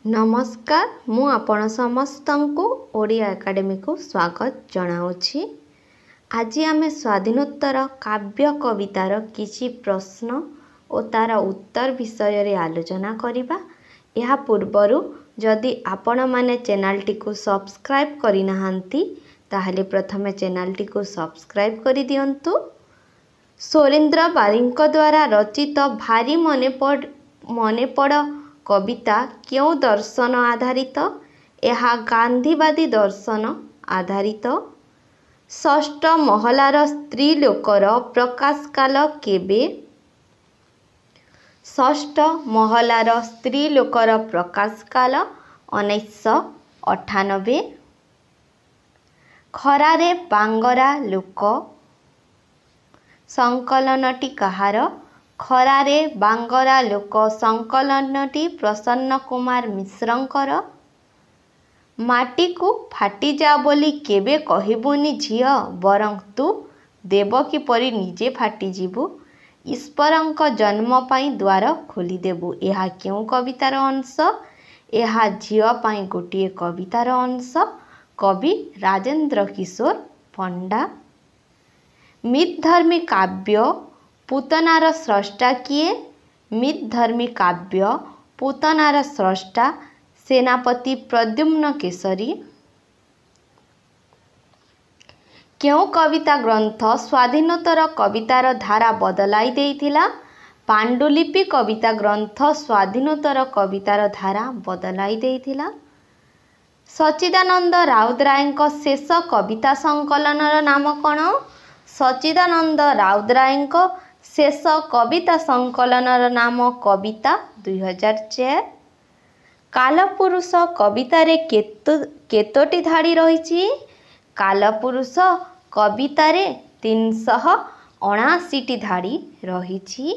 नमस्कार मु आपण समस्त को ओडिया एकेडमी को स्वागत जनाऊँगी। आज आम स्वाधीनोत्तर काव्य कवितार किछि प्रश्न और तार उत्तर विषय रे आलोचना करिबा। यह पूर्वरु जदि आपण माने चैनल टी को सब्सक्राइब करि नाहंती ताहले प्रथमे चैनल टी को सब्सक्राइब करि दियंतु। सुरेंद्र बारिक द्वारा रचित भारी मने पड़ कविता क्यों दर्शन आधारित? यह गांधीवादी दर्शन आधारित। षष्ठ महलार स्त्री लोकर प्रकाश काल केबे? षष्ठ महलार स्त्री लोकर प्रकाश काल 1998। खरारे बांगरा लोक संकलनटी कहार? खरारे बांगरा लोक संकलनटी प्रसन्न कुमार मिश्रंकर। माटी को फाटी जा बोली केबे कहिबुनी झियो बरं तू देवकी परी निजे फाटी जीवु। ईश्वरंक जन्म पाई द्वार खोली देबु। यह क्यों कवितार अंश? यह झियो पाई गोटिए कवितार अंश। कवि राजेंद्र किशोर पंडा। मितधर्मी काव्य पूतनार स्रष्टा किए? मितधर्मी काव्य पूतनार स्रष्टा सेनापति प्रद्युम्न केसरी। क्यों कविता ग्रंथ स्वाधीनोत्तर कवितार धारा बदलाई देइथिला? पांडुलिपि कविता ग्रंथ स्वाधीनोत्तर कवितार धारा बदलाई देइथिला। सच्चिदानंद राउतरायଙ୍କ शेष कविता संकलनर नाम कौन? सच्चिदानंद राउतरायଙ୍କ शेष कविता संकलनर नाम कविता 2004। कालपुरुष कवितारे केतोटी धाड़ी रही? कालपुरुष कवितारे 379 धाड़ी रही।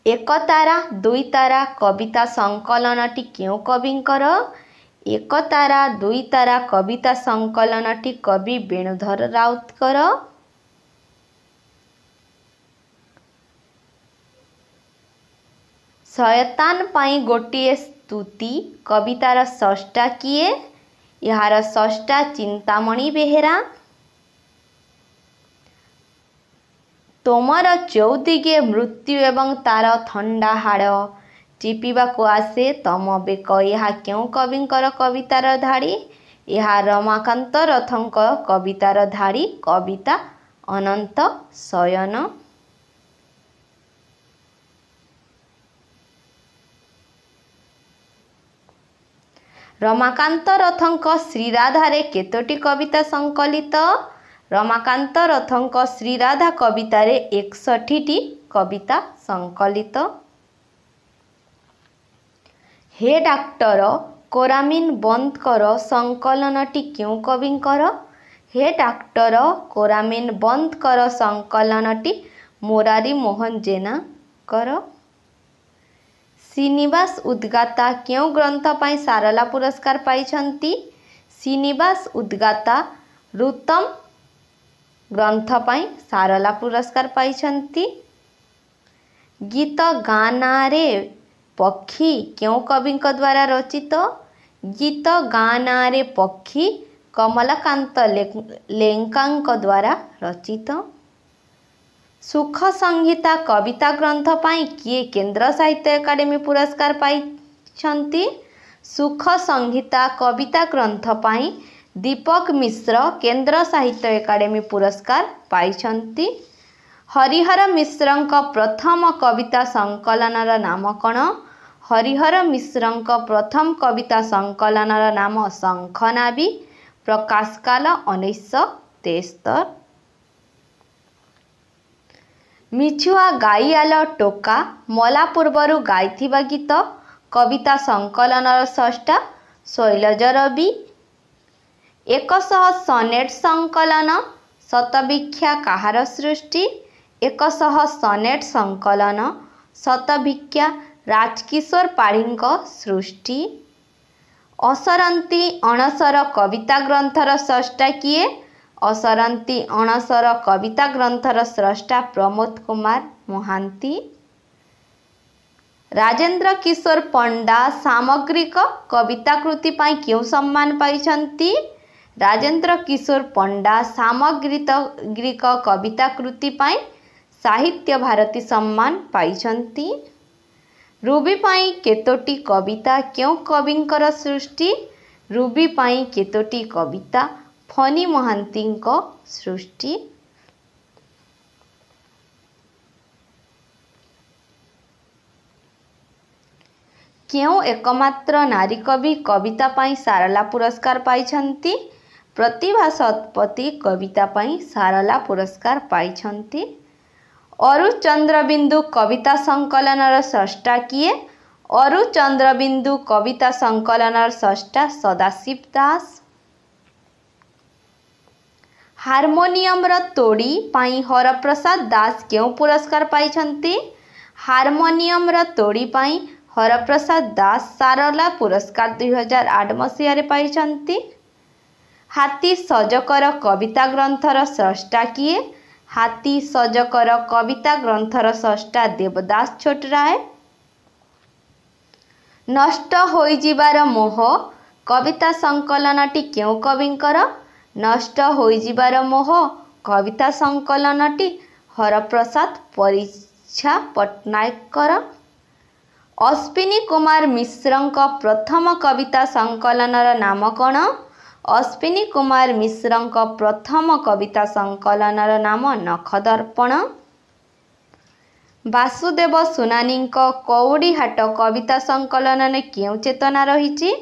एक तारा दुई तारा कविता संकलनटी क्यों कविंकर? एक तारा दुई तारा कविता संकलनटी कवि वेणुधर राउतकर। शयतान पाई गोटिए स्तुति कवितार स्रष्टा किए? यार स्रष्टा चिंतामणि बेहेरा। तोमर चौदिगे मृत्यु एवं तार थंडा हाड़ चिपिबाकू आसे तम बेक। यह क्यों कविंकर कवितार धाड़ी? यह रमाकांत रथंक कवितार धाड़ी। कविता अनंत शयन। रमाकांत रथंक श्रीराधारे केतोटी कविता संकलित? रमाकांत रथंक श्रीराधा कवितारे 61टी कविता संकलित। हे डाक्टर कोरामिन बंद कर संकलनटी क्यों कविंकर? हे डाक्टर कोरामिन बंद कर संकलनटी मोरारी मोहन जेना कर। श्रीनिवास उद्गाता क्यों ग्रंथ पाई सारला पुरस्कार पाइछंती? श्रीनिवास उद्गाता ऋतम ग्रंथ पाई सारला पुरस्कार पाइछंती। गीत गानारे पक्षी क्यों कविंक द्वारा रचित? गीत गानारे पक्षी कमलाकांत लेंकांक द्वारा रचित। सुख संहिता कविता ग्रंथ पाई किए केंद्र साहित्य एकाडेमी पुरस्कार पाइछंती? सुख संहिता कविता ग्रंथ पाई दीपक मिश्र केंद्र साहित्य एकाडेमी पुरस्कार पाइछंती। हरिहर मिश्रंक प्रथम कविता संकलनर नाम कौन? हरिहर मिश्रंक प्रथम कविता संकलनर नाम शंखनाभी। प्रकाश काल 1973। मिछुआ गाइआल टोका मला पूर्वर गाइथिबा गीत कविता संकलनर स्रष्टा शैलज रवि। 100 सनेट संकलन शतभिक्षा काहार सृष्टि? 100 सनेट संकलन शतभिक्षा राजकिशोर पाढ़ीଙ୍କ सृष्टि। असरंती अणसर कविता ग्रंथर स्रष्टा किए? असरंती अणसर कविता ग्रंथर स्रष्टा प्रमोद कुमार महांती। राजेंद्र किशोर पंडा सामग्रिक कविता कृति पाई क्यों सम्मान पाइछन्ति? राजेंद्र किशोर पंडा सामग्रिक कविता कृति पाई साहित्य भारती सम्मान पाइछन्ति। रूबी पाई केतोटी कविता क्यों कविंकर सृष्टि? रूबी पाई केतोटी कविता फनी महांतीଙ୍କ सृष्टि। क्यों एकमात्र नारी कवि कविता पाई सारला पुरस्कार पाइछन्ति? प्रतिभा शतपथी कविता पाई सारला पुरस्कार पाइछन्ति। अरु चंद्रबिंदु कविता संकलनर स्रष्टा किए? अरु चंद्रबिंदु कविता संकलनर स्रष्टा सदाशिव दास। हार्मोनियम र तोड़ी पाई हरप्रसाद दास क्यों पुरस्कार पाइछन्ति? हार्मोनियम र तोड़ी पाई हरप्रसाद दास सारला पुरस्कार 2008 मसीह पाइछन्ति। हाथी सजकर कविता ग्रंथर स्रष्टा किए? हाथी सजकर कविता ग्रंथर स्रष्टा देवदास छोटराय। नष्ट होई जिबार मोह कविता संकलनटी क्यों कविंकर? नष्ट होई जिबार मोह कविता संकलनटी हरप्रसाद परिछा पट्टनायकर। अश्विनी कुमार मिश्रଙ୍କ प्रथम कविता संकलनर नाम कौन? अश्विनी कुमार मिश्रଙ୍କ प्रथम कविता संकलनर नाम नखदर्पण। वासुदेव सुनानीଙ୍କ कौड़ीहाट कविता संकलन क्यों चेतना रही?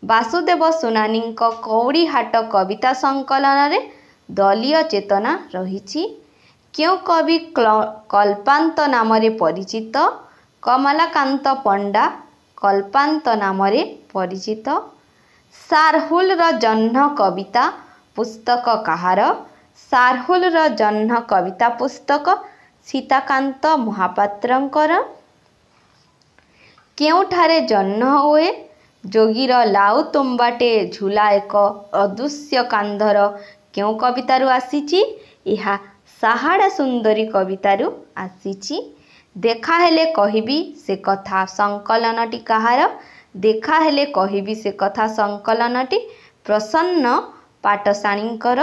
वासुदेव सुनानीଙ୍କ कौड़ीहाट कविता संकलन दलीय चेतना रही। क्यों कवि कल्पांत नाम परिचित? कमलाकांत पंडा कल्पांत नाम परिचित। सारहुल र जह्न कविता पुस्तक कहार? सारहुल र जह्न कविता पुस्तक सीताकांत महापात्रंकर। केउठारे जह्न हुए? जोगीर लाउ तुम्बाटे झूला एक अदृश्य कांधर क्यों कवितारू आसीची? यह साहाड़ा सुंदरी कवितारू आसीची। देखा हेले कहिबी से कथा संकलनटी कहार? देखा हेले कहिबी से कथा संकलनटी प्रसन्न पाटसाणींकर।